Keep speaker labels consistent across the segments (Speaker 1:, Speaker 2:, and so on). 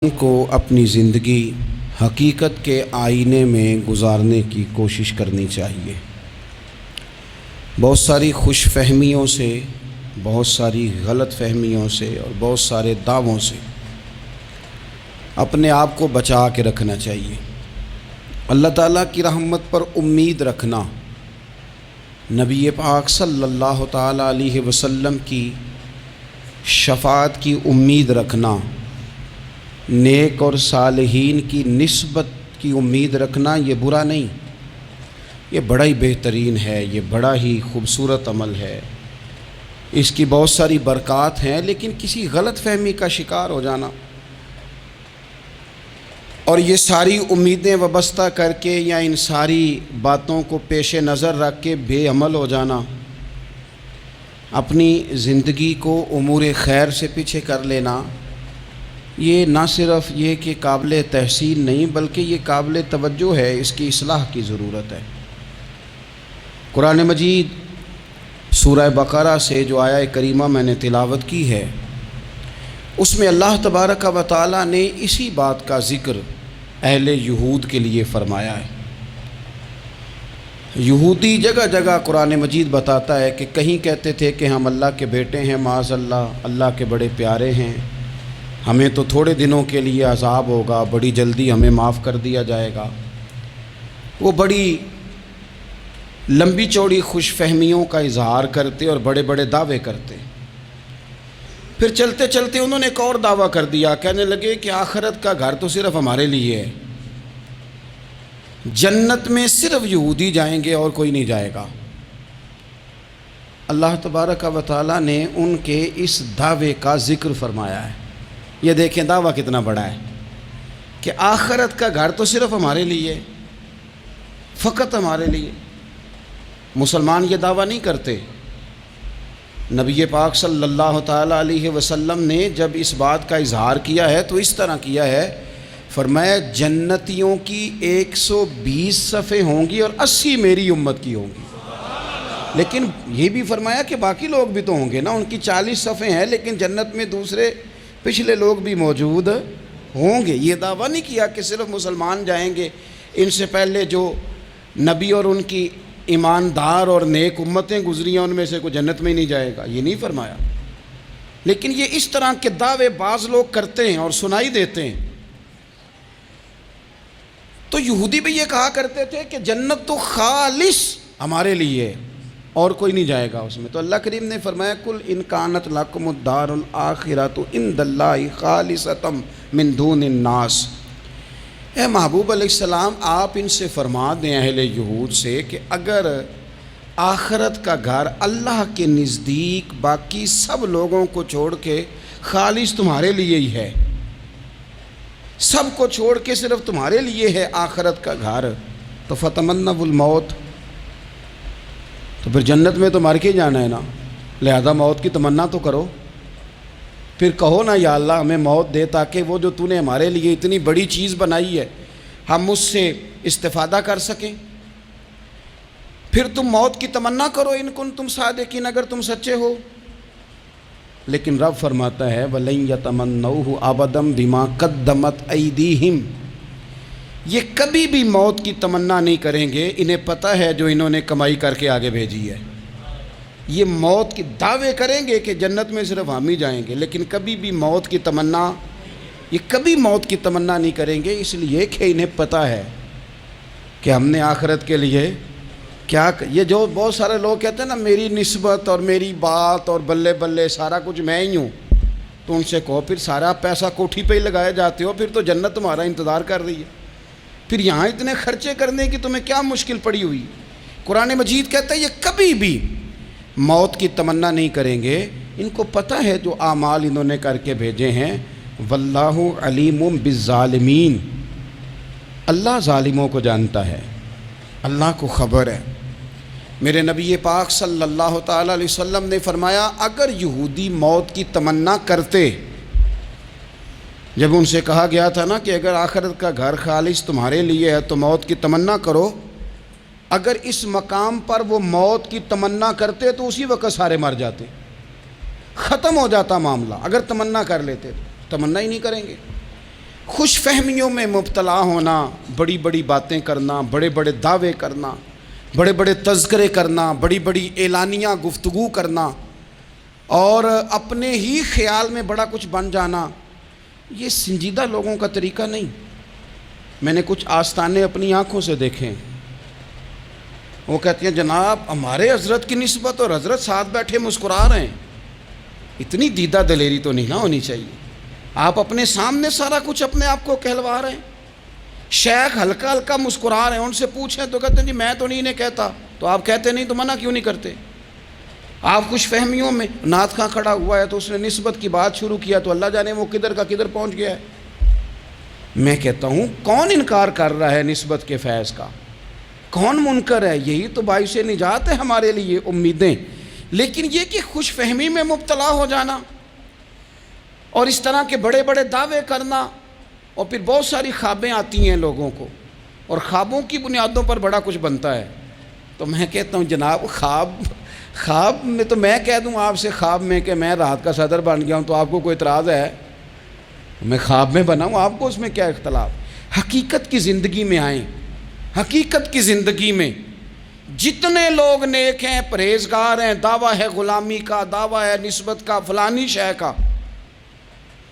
Speaker 1: کو اپنی زندگی حقیقت کے آئینے میں گزارنے کی کوشش کرنی چاہیے۔ بہت ساری خوش فہمیوں سے، بہت ساری غلط فہمیوں سے اور بہت سارے دعووں سے اپنے آپ کو بچا کے رکھنا چاہیے۔ اللہ تعالیٰ کی رحمت پر امید رکھنا، نبی پاک صلی اللہ تعالیٰ علیہ وسلم کی شفاعت کی امید رکھنا، نیک اور صالحین کی نسبت کی امید رکھنا، یہ برا نہیں، یہ بڑا ہی بہترین ہے، یہ بڑا ہی خوبصورت عمل ہے، اس کی بہت ساری برکات ہیں۔ لیکن کسی غلط فہمی کا شکار ہو جانا اور یہ ساری امیدیں وابستہ کر کے یا ان ساری باتوں کو پیش نظر رکھ کے بے عمل ہو جانا، اپنی زندگی کو امور خیر سے پیچھے کر لینا، یہ نہ صرف یہ کہ قابل تحسین نہیں بلکہ یہ قابل توجہ ہے، اس کی اصلاح کی ضرورت ہے۔ قرآن مجید سورہ بقرہ سے جو آیہ کریمہ میں نے تلاوت کی ہے، اس میں اللہ تبارک و تعالیٰ نے اسی بات کا ذکر اہل یہود کے لیے فرمایا ہے۔ یہودی جگہ جگہ قرآن مجید بتاتا ہے کہ کہیں کہتے تھے کہ ہم اللہ کے بیٹے ہیں، معاذ اللہ، اللہ کے بڑے پیارے ہیں، ہمیں تو تھوڑے دنوں کے لیے عذاب ہوگا، بڑی جلدی ہمیں معاف کر دیا جائے گا۔ وہ بڑی لمبی چوڑی خوش فہمیوں کا اظہار کرتے اور بڑے بڑے دعوے کرتے۔ پھر چلتے چلتے انہوں نے ایک اور دعویٰ کر دیا، کہنے لگے کہ آخرت کا گھر تو صرف ہمارے لیے ہے، جنت میں صرف یہودی جائیں گے اور کوئی نہیں جائے گا۔ اللہ تبارک و تعالیٰ نے ان کے اس دعوے کا ذکر فرمایا ہے۔ یہ دیکھیں دعویٰ کتنا بڑا ہے کہ آخرت کا گھر تو صرف ہمارے لیے، فقط ہمارے لیے۔ مسلمان یہ دعویٰ نہیں کرتے۔ نبی پاک صلی اللہ تعالیٰ علیہ وسلم نے جب اس بات کا اظہار کیا ہے تو اس طرح کیا ہے، فرمایا جنتیوں کی 120 صفیں ہوں گی اور 80 میری امت کی ہوں گی۔ لیکن یہ بھی فرمایا کہ باقی لوگ بھی تو ہوں گے نا، ان کی 40 صفیں ہیں لیکن جنت میں دوسرے پچھلے لوگ بھی موجود ہوں گے۔ یہ دعویٰ نہیں کیا کہ صرف مسلمان جائیں گے، ان سے پہلے جو نبی اور ان کی ایماندار اور نیک امتیں گزری ہیں ان میں سے کوئی جنت میں ہی نہیں جائے گا، یہ نہیں فرمایا۔ لیکن یہ اس طرح کے دعوے بعض لوگ کرتے ہیں اور سنائی دیتے ہیں۔ تو یہودی بھی یہ کہا کرتے تھے کہ جنت تو خالص ہمارے لیے ہے اور کوئی نہیں جائے گا اس میں۔ تو اللہ کریم نے فرمایا کل ان کانت لکم الدار الآخرۃ عند اللہ خالصۃ من دون الناس۔ اے محبوب علیہ السلام، آپ ان سے فرما دیں اہل یہود سے کہ اگر آخرت کا گھر اللہ کے نزدیک باقی سب لوگوں کو چھوڑ کے خالص تمہارے لیے ہی ہے، سب کو چھوڑ کے صرف تمہارے لیے ہے آخرت کا گھر، تو فتمنوا الموت، تو پھر جنت میں تو مر کے جانا ہے نا، لہذا موت کی تمنا تو کرو۔ پھر کہو نا یا اللہ ہمیں موت دے تاکہ وہ جو تو نے ہمارے لیے اتنی بڑی چیز بنائی ہے ہم اس سے استفادہ کر سکیں۔ پھر تم موت کی تمنا کرو ان کنتم صادقین، اگر تم سچے ہو۔ لیکن رب فرماتا ہے وَلَن يَتَمَنَّوْهُ أَبَدًا بِمَا قَدَّمَتْ أَيْدِيهِمْ، یہ کبھی بھی موت کی تمنا نہیں کریں گے، انہیں پتہ ہے جو انہوں نے کمائی کر کے آگے بھیجی ہے۔ یہ موت کی دعوے کریں گے کہ جنت میں صرف ہم ہی جائیں گے، لیکن کبھی بھی موت کی تمنا، یہ کبھی موت کی تمنا نہیں کریں گے، اس لیے کہ انہیں پتہ ہے کہ ہم نے آخرت کے لیے کیا۔ یہ جو بہت سارے لوگ کہتے ہیں نا میری نسبت اور میری بات اور بلے بلے سارا کچھ میں ہی ہوں، تو ان سے کہو پھر سارا پیسہ کوٹھی پہ ہی لگائے جاتے ہو، پھر تو جنت تمہارا انتظار کر رہی ہے، پھر یہاں اتنے خرچے کرنے کی تمہیں کیا مشکل پڑی ہوئی۔ قرآن مجید کہتا ہے یہ کبھی بھی موت کی تمنا نہیں کریں گے، ان کو پتہ ہے جو اعمال انہوں نے کر کے بھیجے ہیں۔ واللہ علیم بالظالمین، اللہ ظالموں کو جانتا ہے، اللہ کو خبر ہے۔ میرے نبی پاک صلی اللہ تعالیٰ علیہ وسلم نے فرمایا اگر یہودی موت کی تمنا کرتے، جب ان سے کہا گیا تھا نا کہ اگر آخرت کا گھر خالص تمہارے لیے ہے تو موت کی تمنا کرو، اگر اس مقام پر وہ موت کی تمنا کرتے تو اسی وقت سارے مر جاتے، ختم ہو جاتا معاملہ۔ اگر تمنا کر لیتے تو تمنا ہی نہیں کریں گے۔ خوش فہمیوں میں مبتلا ہونا، بڑی بڑی باتیں کرنا، بڑے بڑے دعوے کرنا، بڑے بڑے تذکرے کرنا، بڑی بڑی اعلانیہ گفتگو کرنا اور اپنے ہی خیال میں بڑا کچھ بن جانا، یہ سنجیدہ لوگوں کا طریقہ نہیں۔ میں نے کچھ آستانے اپنی آنکھوں سے دیکھے، وہ کہتے ہیں جناب ہمارے حضرت کی نسبت اور حضرت ساتھ بیٹھے مسکرا رہے ہیں، اتنی دیدہ دلیری تو نہیں نہ ہونی چاہیے۔ آپ اپنے سامنے سارا کچھ اپنے آپ کو کہلوا رہے ہیں، شیخ ہلکا ہلکا مسکرا رہے ہیں، ان سے پوچھیں تو کہتے ہیں جی میں تو نہیں انہیں کہتا، تو آپ کہتے نہیں تو منع کیوں نہیں کرتے؟ آپ خوش فہمیوں میں، نعت خواں کھڑا ہوا ہے تو اس نے نسبت کی بات شروع کیا تو اللہ جانے وہ کدھر کا کدھر پہنچ گیا ہے۔ میں کہتا ہوں کون انکار کر رہا ہے نسبت کے فیض کا؟ کون منکر ہے؟ یہی تو باعث نجات ہے ہمارے لیے امیدیں۔ لیکن یہ کہ خوش فہمی میں مبتلا ہو جانا اور اس طرح کے بڑے بڑے دعوے کرنا، اور پھر بہت ساری خوابیں آتی ہیں لوگوں کو اور خوابوں کی بنیادوں پر بڑا کچھ بنتا ہے، تو میں کہتا ہوں جناب خواب میں تو میں کہہ دوں آپ سے خواب میں کہ میں رات کا صدر بن گیا ہوں تو آپ کو کوئی اعتراض ہے؟ میں خواب میں بنا ہوں، آپ کو اس میں کیا اختلاف؟ حقیقت کی زندگی میں آئیں۔ حقیقت کی زندگی میں جتنے لوگ نیک ہیں، پرہیزگار ہیں، دعویٰ ہے غلامی کا، دعویٰ ہے نسبت کا، فلانی شے کا،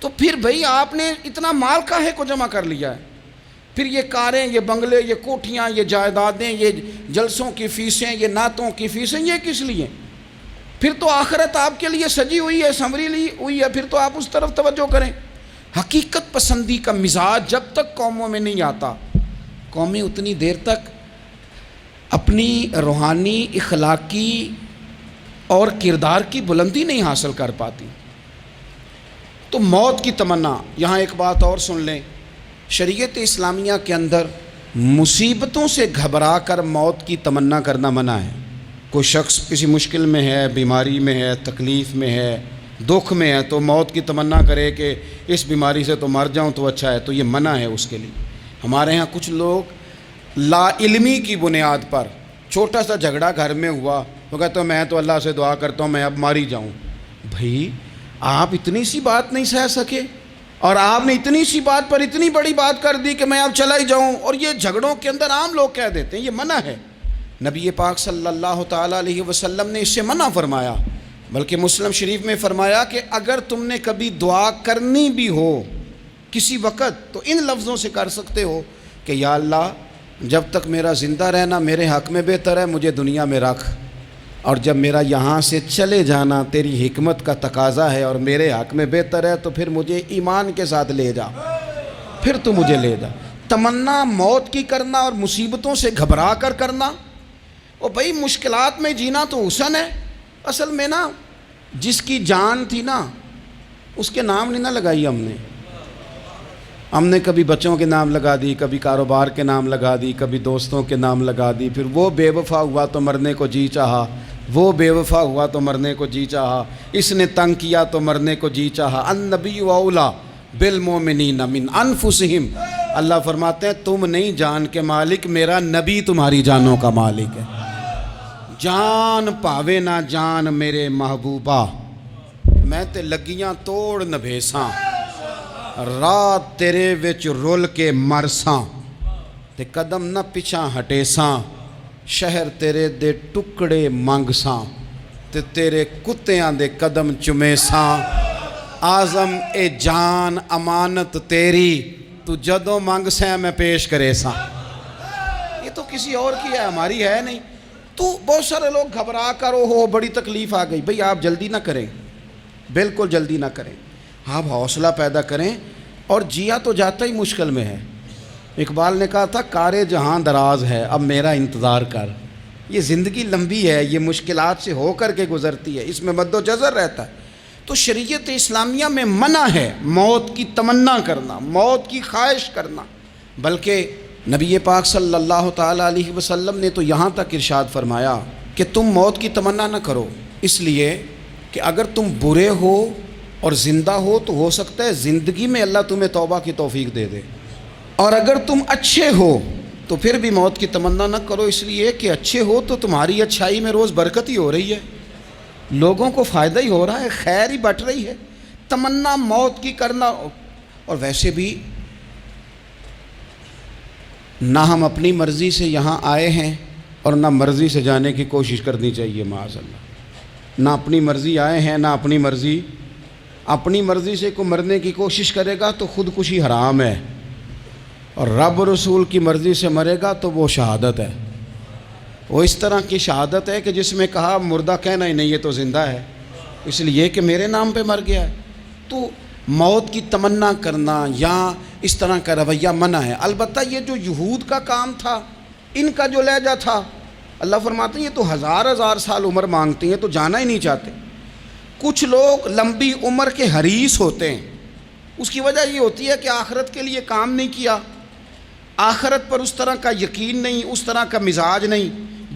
Speaker 1: تو پھر بھئی آپ نے اتنا مال کاہے کو جمع کر لیا ہے؟ پھر یہ کاریں، یہ بنگلے، یہ کوٹھیاں، یہ جائیدادیں، یہ جلسوں کی فیسیں، یہ نعتوں کی فیسیں، یہ کس لیے؟ پھر تو آخرت آپ کے لیے سجی ہوئی ہے، سنوری ہوئی ہے، پھر تو آپ اس طرف توجہ کریں۔ حقیقت پسندی کا مزاج جب تک قوموں میں نہیں آتا، قومیں اتنی دیر تک اپنی روحانی، اخلاقی اور کردار کی بلندی نہیں حاصل کر پاتی۔ تو موت کی تمنا، یہاں ایک بات اور سن لیں، شریعت اسلامیہ کے اندر مصیبتوں سے گھبرا کر موت کی تمنا کرنا منع ہے۔ کوئی شخص کسی مشکل میں ہے، بیماری میں ہے، تکلیف میں ہے، دکھ میں ہے، تو موت کی تمنا کرے کہ اس بیماری سے تو مر جاؤں تو اچھا ہے، تو یہ منع ہے اس کے لیے۔ ہمارے ہاں کچھ لوگ لا علمی کی بنیاد پر چھوٹا سا جھگڑا گھر میں ہوا تو کہتے ہیں میں تو اللہ سے دعا کرتا ہوں میں اب مار ہی جاؤں۔ بھائی آپ اتنی سی بات نہیں سہ سکے اور آپ نے اتنی سی بات پر اتنی بڑی بات کر دی کہ میں اب چلا ہی جاؤں، اور یہ جھگڑوں کے اندر عام لوگ کہہ دیتے ہیں، یہ منع ہے۔ نبی پاک صلی اللہ تعالیٰ علیہ وسلم نے اس سے منع فرمایا، بلکہ مسلم شریف میں فرمایا کہ اگر تم نے کبھی دعا کرنی بھی ہو کسی وقت تو ان لفظوں سے کر سکتے ہو کہ یا اللہ جب تک میرا زندہ رہنا میرے حق میں بہتر ہے، مجھے دنیا میں رکھ، اور جب میرا یہاں سے چلے جانا تیری حکمت کا تقاضا ہے اور میرے حق میں بہتر ہے تو پھر مجھے ایمان کے ساتھ لے جا، پھر تو مجھے لے جا۔ تمنا موت کی کرنا اور مصیبتوں سے گھبرا کر کرنا، اور بھائی مشکلات میں جینا تو حسن ہے۔ اصل میں نا جس کی جان تھی نا اس کے نام نہیں نہ لگائی ہم نے کبھی بچوں کے نام لگا دی، کبھی کاروبار کے نام لگا دی، کبھی دوستوں کے نام لگا دی، پھر وہ بے وفا ہوا تو مرنے کو جی چاہا، وہ بے وفا ہوا تو مرنے کو جی چاہا، اس نے تنگ کیا تو مرنے کو جی چاہا۔ النبی اولیٰ بالمؤمنین من انفسہم، اللہ فرماتے ہیں تم نہیں جان کے مالک، میرا نبی تمہاری جانوں کا مالک ہے۔ جان پاوے نہ جان میرے محبوبہ، میں تے لگیاں توڑ نبھیساں، رات تیرے وچ رول کے مرساں، تے قدم نہ پچھاں ہٹیساں، شہر تیرے دے ٹکڑے منگساں، تے تیرے کتیاں دے قدم چمیساں، آزم اے جان امانت تیری، تو جدوں منگ سیں میں پیش کرے ساں۔ یہ تو کسی اور کی ہے، ہماری ہے نہیں۔ تو بہت سارے لوگ گھبرا کر ہو بڑی تکلیف آ گئی، بھئی آپ جلدی نہ کریں، بالکل جلدی نہ کریں، آپ حوصلہ پیدا کریں، اور جیا تو جاتا ہی مشکل میں ہے۔ اقبال نے کہا تھا کارِ جہاں دراز ہے اب میرا انتظار کر، یہ زندگی لمبی ہے، یہ مشکلات سے ہو کر کے گزرتی ہے، اس میں مد و جزر رہتا ہے۔ تو شریعت اسلامیہ میں منع ہے موت کی تمنا کرنا، موت کی خواہش کرنا، بلکہ نبی پاک صلی اللہ تعالیٰ علیہ وسلم نے تو یہاں تک ارشاد فرمایا کہ تم موت کی تمنا نہ کرو، اس لیے کہ اگر تم برے ہو اور زندہ ہو تو ہو سکتا ہے زندگی میں اللہ تمہیں توبہ کی توفیق دے دے، اور اگر تم اچھے ہو تو پھر بھی موت کی تمنا نہ کرو، اس لیے کہ اچھے ہو تو تمہاری اچھائی میں روز برکت ہی ہو رہی ہے، لوگوں کو فائدہ ہی ہو رہا ہے، خیر ہی بٹ رہی ہے۔ تمنا موت کی کرنا، اور ویسے بھی نہ ہم اپنی مرضی سے یہاں آئے ہیں اور نہ مرضی سے جانے کی کوشش کرنی چاہیے معاذ اللہ. نہ اپنی مرضی آئے ہیں نہ اپنی مرضی سے کوئی مرنے کی کوشش کرے گا تو خودکشی حرام ہے، اور رب رسول کی مرضی سے مرے گا تو وہ شہادت ہے. وہ اس طرح کی شہادت ہے کہ جس میں کہا مردہ کہنا ہی نہیں، یہ تو زندہ ہے اس لیے کہ میرے نام پہ مر گیا ہے. تو موت کی تمنا کرنا یا اس طرح کا رویہ منع ہے. البتہ یہ جو یہود کا کام تھا، ان کا جو لہجہ تھا، اللہ فرماتے ہیں یہ تو ہزار سال عمر مانگتی ہیں تو جانا ہی نہیں چاہتے. کچھ لوگ لمبی عمر کے حریص ہوتے ہیں، اس کی وجہ یہ ہوتی ہے کہ آخرت کے لیے کام نہیں کیا، آخرت پر اس طرح کا یقین نہیں، اس طرح کا مزاج نہیں،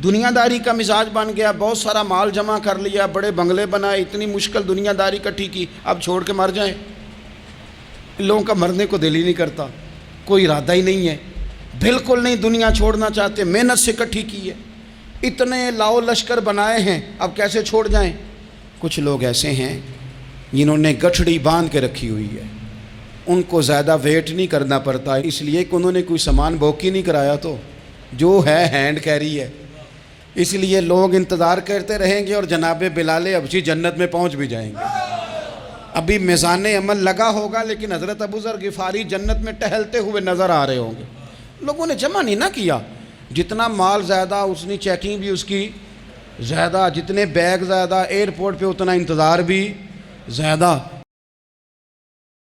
Speaker 1: دنیا داری کا مزاج بن گیا، بہت سارا مال جمع کر لیا، بڑے بنگلے بنائے، اتنی مشکل دنیا داری کٹھی کی، اب چھوڑ کے مر جائیں. ان لوگوں کا مرنے کو دل ہی نہیں کرتا، کوئی ارادہ ہی نہیں ہے، بالکل نہیں دنیا چھوڑنا چاہتے، محنت سے کٹھی کی ہے، اتنے لاؤ لشکر بنائے ہیں، اب کیسے چھوڑ جائیں. کچھ لوگ ایسے ہیں جنہوں نے گٹھڑی باندھ کے رکھی ہوئی ہے، ان کو زیادہ ویٹ نہیں کرنا پڑتا، اس لیے کہ انہوں نے کوئی سامان بوکی نہیں کرایا، تو جو ہے ہینڈ کیری ہے، اس لیے لوگ انتظار کرتے رہیں گے اور جناب بلال حبشی جنت میں پہنچ بھی جائیں گے. ابھی میزان عمل لگا ہوگا لیکن حضرت ابو ذر غفاری جنت میں ٹہلتے ہوئے نظر آ رہے ہوں گے. لوگوں نے جمع نہیں نہ کیا، جتنا مال زیادہ اتنی چیکنگ بھی اس کی زیادہ، جتنے بیگ زیادہ ایئرپورٹ پہ اتنا انتظار بھی زیادہ.